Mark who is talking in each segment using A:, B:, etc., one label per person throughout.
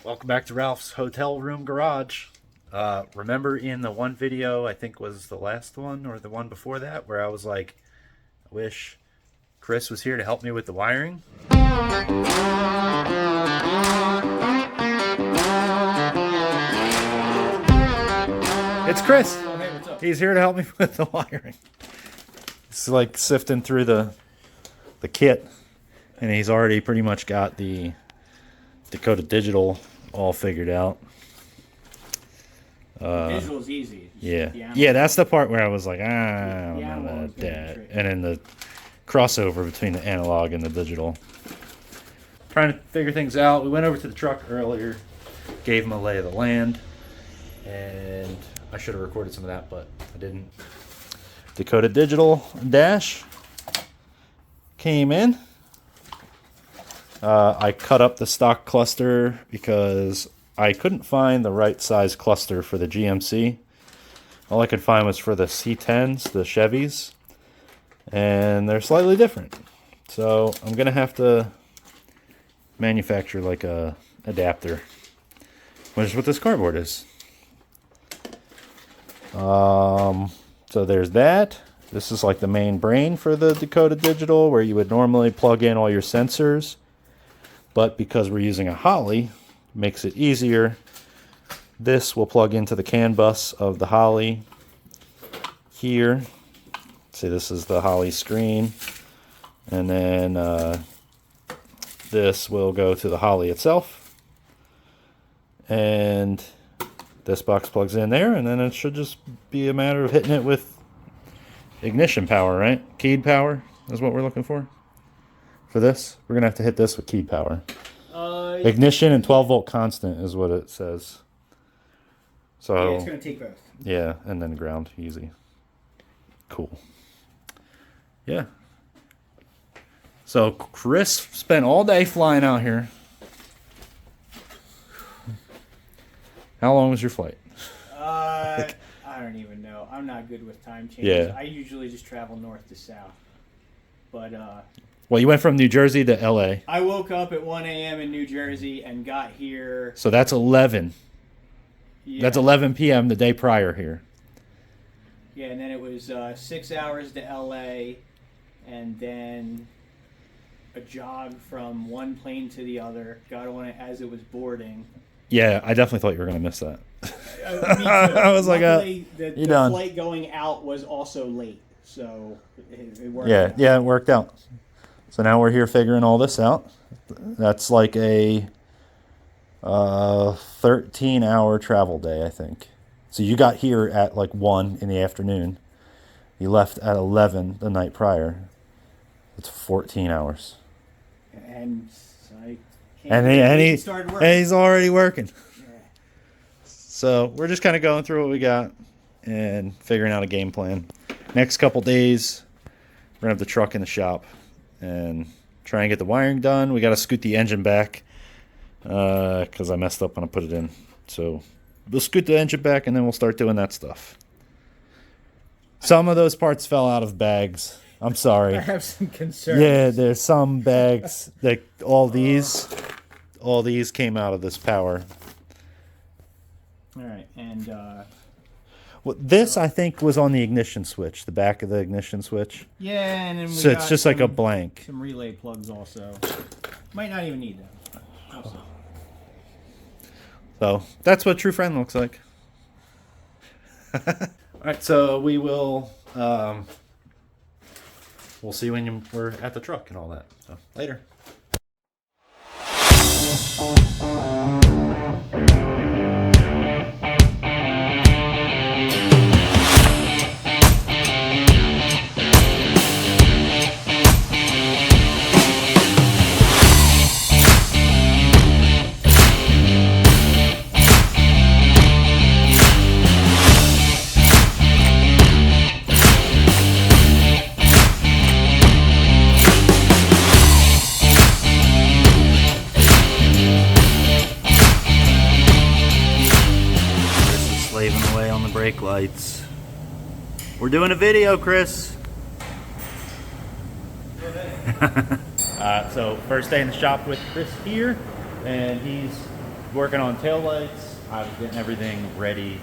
A: Welcome back to Ralph's Hotel Room Garage. Remember in the one video, I think was the last one or the one before that, where I was like, I wish Chris was here to help me with the wiring? It's Chris.
B: Oh, hey, what's up?
A: He's here to help me with the wiring. It's like sifting through the kit, and he's already pretty much got the Dakota digital all figured out.
B: Digital's easy.
A: Yeah, that's the part where I was like, I don't know about that. And then the crossover between the analog and the digital. Trying to figure things out. We went over to the truck earlier, gave him a lay of the land, and I should have recorded some of that, but I didn't. Dakota digital dash came in. I cut up the stock cluster because I couldn't find the right size cluster for the GMC. All I could find was for the C10s, the Chevys, and they're slightly different. So I'm gonna have to manufacture like a adapter, which is what this cardboard is. So there's that. This is like the main brain for the Dakota digital, where you would normally plug in all your sensors. But because we're using a Holley, makes it easier. This will plug into the CAN bus of the Holley here. See, this is the Holley screen. And then this will go to the Holley itself. And this box plugs in there, and then it should just be a matter of hitting it with ignition power, right? Keyed power is what we're looking for. For this, we're going to have to hit this with keyed power. Ignition and 12-volt constant is what it says. So
B: yeah, it's going to take both.
A: Yeah, and then ground, easy. Cool. Yeah. So Chris spent all day flying out here. How long was your flight?
B: I don't even know. I'm not good with time changes.
A: Yeah.
B: I usually just travel north to south. But
A: well, you went from New Jersey to LA.
B: I woke up at 1 a.m. in New Jersey and got here.
A: So that's 11.
B: Yeah.
A: That's 11 p.m. the day prior here.
B: Yeah, and then it was 6 hours to LA, and then a jog from one plane to the other. Got on it as it was boarding.
A: Yeah, I definitely thought you were going to miss that.
B: Me too.
A: I was like,
B: the
A: done.
B: flight going out was also late, so it worked.
A: Yeah,
B: out.
A: yeah, it worked out. So now we're here figuring all this out. That's like a 13-hour travel day, I think. So you got here at like 1 in the afternoon. You left at 11 the night prior. It's 14 hours.
B: And I can't
A: And
B: he started working.
A: and he's already working.
B: Yeah.
A: So we're just kind of going through what we got and figuring out a game plan. Next couple days, we're going to have the truck in the shop and try and get the wiring done. We got to scoot the engine back because I messed up when I put it in. So we'll scoot the engine back, and then we'll start doing that stuff. Some of those parts fell out of bags. I'm sorry.
B: I have some concerns.
A: Yeah, there's some bags that all these came out of this power.
B: All right, and
A: Well, this I think was on the ignition switch, the back of the ignition switch.
B: yeah, and then we
A: So
B: got
A: it's just like a blank.
B: some relay plugs also. Might not even need them. We'll see.
A: So that's what True Friend looks like. All right, so we will we'll see when we're at the truck and all that. So later. Slaving away on the brake lights. We're doing a video, Chris. So first day in the shop with Chris here, and he's working on taillights. I was getting everything ready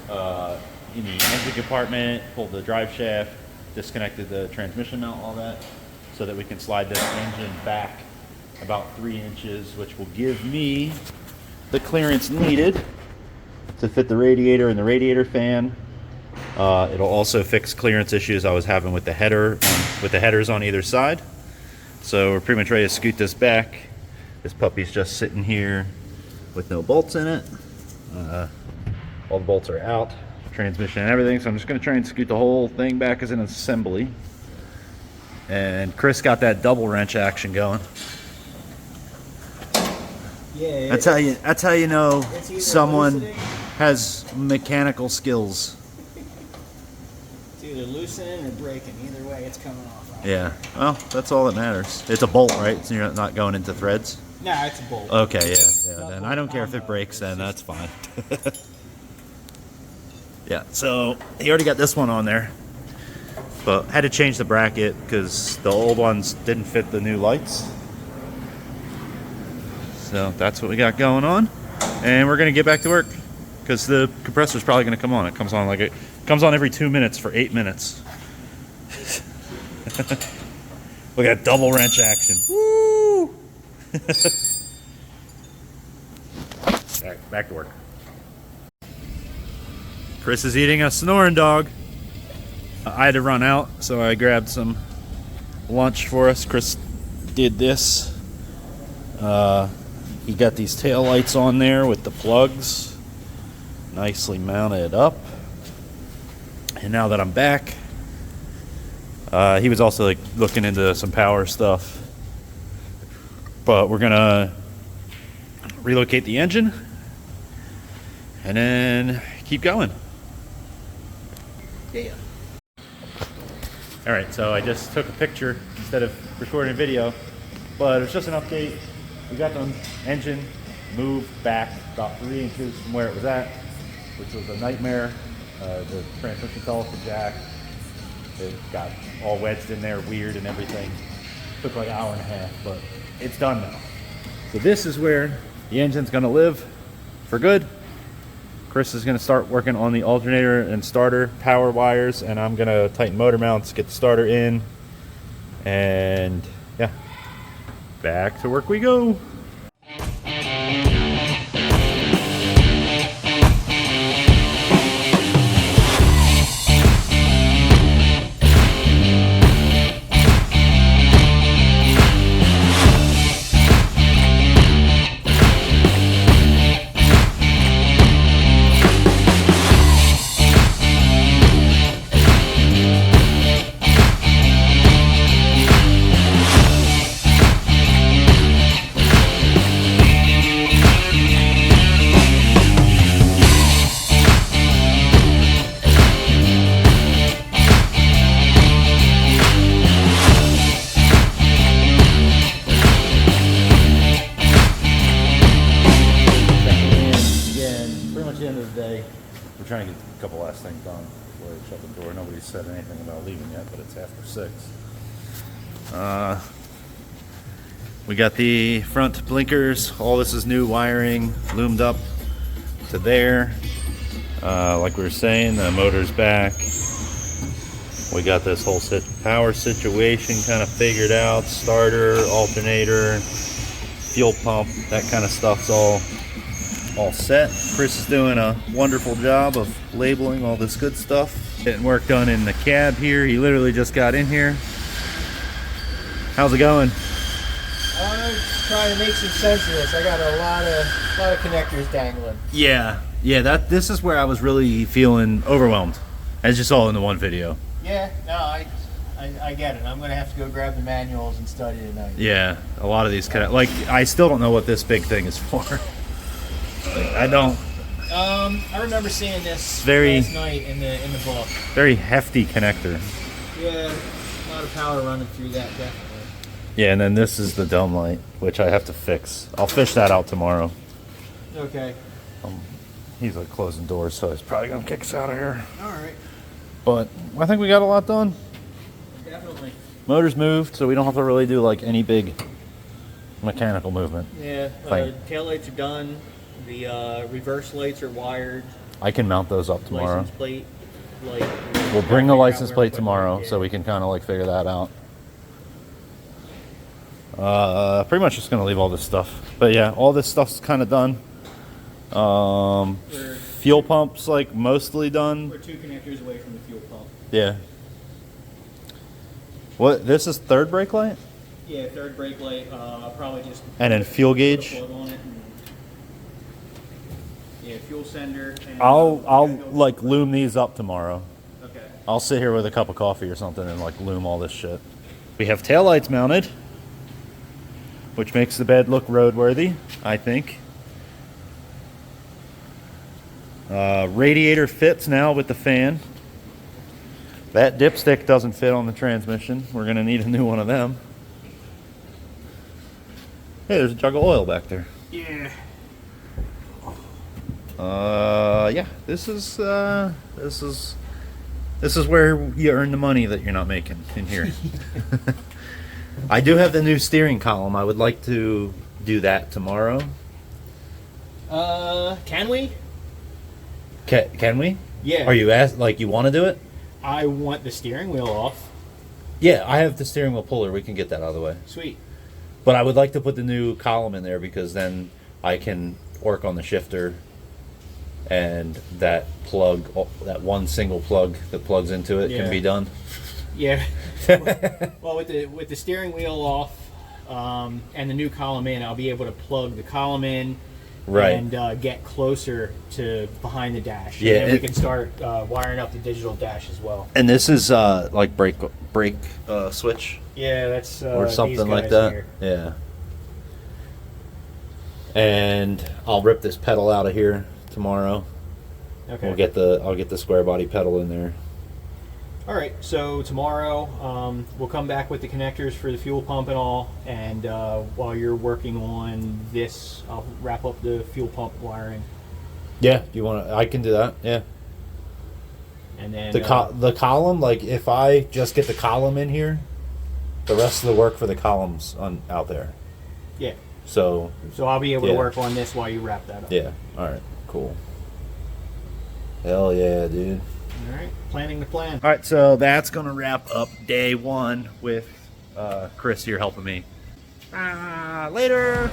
A: in the engine compartment, pulled the drive shaft, disconnected the transmission mount, all that, so that we can slide this engine back about 3 inches, which will give me the clearance needed to fit the radiator and the radiator fan. It'll also fix clearance issues I was having with the headers on either side. So we're pretty much ready to scoot this back. This puppy's just sitting here with no bolts in it. All the bolts are out, transmission and everything. So I'm just going to try and scoot the whole thing back as an assembly. And Chris got that double wrench action going.
B: Yeah,
A: That's how you know someone
B: loosening.
A: has mechanical skills.
B: It's either loosening or breaking. Either way, it's coming off.
A: Yeah, well, that's all that matters. It's a bolt, right? So you're not going into threads?
B: No, it's a bolt.
A: Okay, yeah. Then I don't care if it breaks, then that's fine. Yeah, so he already got this one on there. But had to change the bracket because the old ones didn't fit the new lights. So that's what we got going on. And we're going to get back to work because the compressor's probably going to come on. It comes on every 2 minutes for 8 minutes. We got double wrench action. Woo! Back to work. Chris is eating a snoring dog. I had to run out, so I grabbed some lunch for us. Chris did this. He got these tail lights on there with the plugs nicely mounted up. And now that I'm back, he was also like looking into some power stuff. But we're gonna relocate the engine and then keep going.
B: Yeah.
A: All right, so I just took a picture instead of recording a video, but it was just an update. We got the engine moved back about 3 inches from where it was at, which was a nightmare. The transmission fell off the jack. It got all wedged in there, weird and everything. Took like an hour and a half, but it's done now. So this is where the engine's gonna live for good. Chris is gonna start working on the alternator and starter power wires, and I'm gonna tighten motor mounts, get the starter in, and yeah, back to work we go. Trying to get a couple last things done before I shut the door. Nobody's said anything about leaving yet, but it's after 6. We got the front blinkers. All this is new wiring, loomed up to there. Like we were saying, the motor's back. We got this whole power situation kind of figured out. Starter, alternator, fuel pump, that kind of stuff's all set. Chris is doing a wonderful job of labeling all this good stuff. Getting work done in the cab here. He literally just got in here. How's it going?
B: I'm trying to make some sense of this. I got a lot of connectors dangling.
A: Yeah. This is where I was really feeling overwhelmed, as you saw in the one video.
B: Yeah, no, I get it. I'm gonna have to go grab the manuals and study tonight.
A: Yeah, a lot of these I still don't know what this big thing is for. I don't.
B: I remember seeing this
A: very
B: last night in the book.
A: Very hefty connector.
B: Yeah, a lot of power running through that, definitely.
A: Yeah, and then this is the dome light, which I have to fix. I'll fish that out tomorrow.
B: Okay.
A: He's like closing doors, so he's probably gonna kick us out of here.
B: All right.
A: But I think we got a lot done.
B: Definitely.
A: Motor's moved, so we don't have to really do like any big mechanical movement.
B: Yeah.
A: Fine.
B: Taillights are done. The reverse lights are wired.
A: I can mount those up tomorrow.
B: License plate. Like,
A: We'll bring the license plate tomorrow so we can kind of like figure that out. Pretty much just gonna leave all this stuff. But yeah, all this stuff's kind of done. Fuel pump's like mostly done.
B: We're 2 connectors away from the fuel pump.
A: Yeah. What? This is third brake light?
B: Yeah, third brake light. I'll probably just.
A: And then fuel
B: put a
A: gauge.
B: plug on it and, yeah, fuel sender. And,
A: I'll like loom these up tomorrow.
B: Okay.
A: I'll sit here with a cup of coffee or something and like loom all this shit. We have taillights mounted, which makes the bed look roadworthy, I think. Radiator fits now with the fan. That dipstick doesn't fit on the transmission. We're gonna need a new one of them. Hey, there's a jug of oil back there.
B: Yeah.
A: Yeah. This is where you earn the money that you're not making in here. I do have the new steering column. I would like to do that tomorrow.
B: Can we?
A: Can we?
B: Yeah.
A: Are you like you want to do it?
B: I want the steering wheel off.
A: Yeah, I have the steering wheel puller. We can get that out of the way.
B: Sweet.
A: But I would like to put the new column in there because then I can work on the shifter and that plug, that one single plug that plugs into it can be done.
B: Yeah. Well, with the steering wheel off and the new column in, I'll be able to plug the column in.
A: Right.
B: And get closer to behind the dash.
A: Yeah,
B: And then we can start wiring up the digital dash as well.
A: And this is like brake switch
B: Yeah, that's
A: or something
B: these
A: like
B: guys
A: that.
B: here.
A: Yeah. And I'll rip this pedal out of here tomorrow.
B: Okay.
A: I'll get the square body pedal in there.
B: All right. So tomorrow we'll come back with the connectors for the fuel pump and all. And while you're working on this, I'll wrap up the fuel pump wiring.
A: Yeah. Do you want to? I can do that. Yeah.
B: And then
A: The column, like if I just get the column in here, the rest of the work for the column's out there.
B: Yeah.
A: So
B: I'll be able to work on this while you wrap that up.
A: Yeah. All right. Cool. Hell yeah, dude.
B: All right. Planning the plan.
A: All right. So that's gonna wrap up day 1 with Chris here helping me. Later.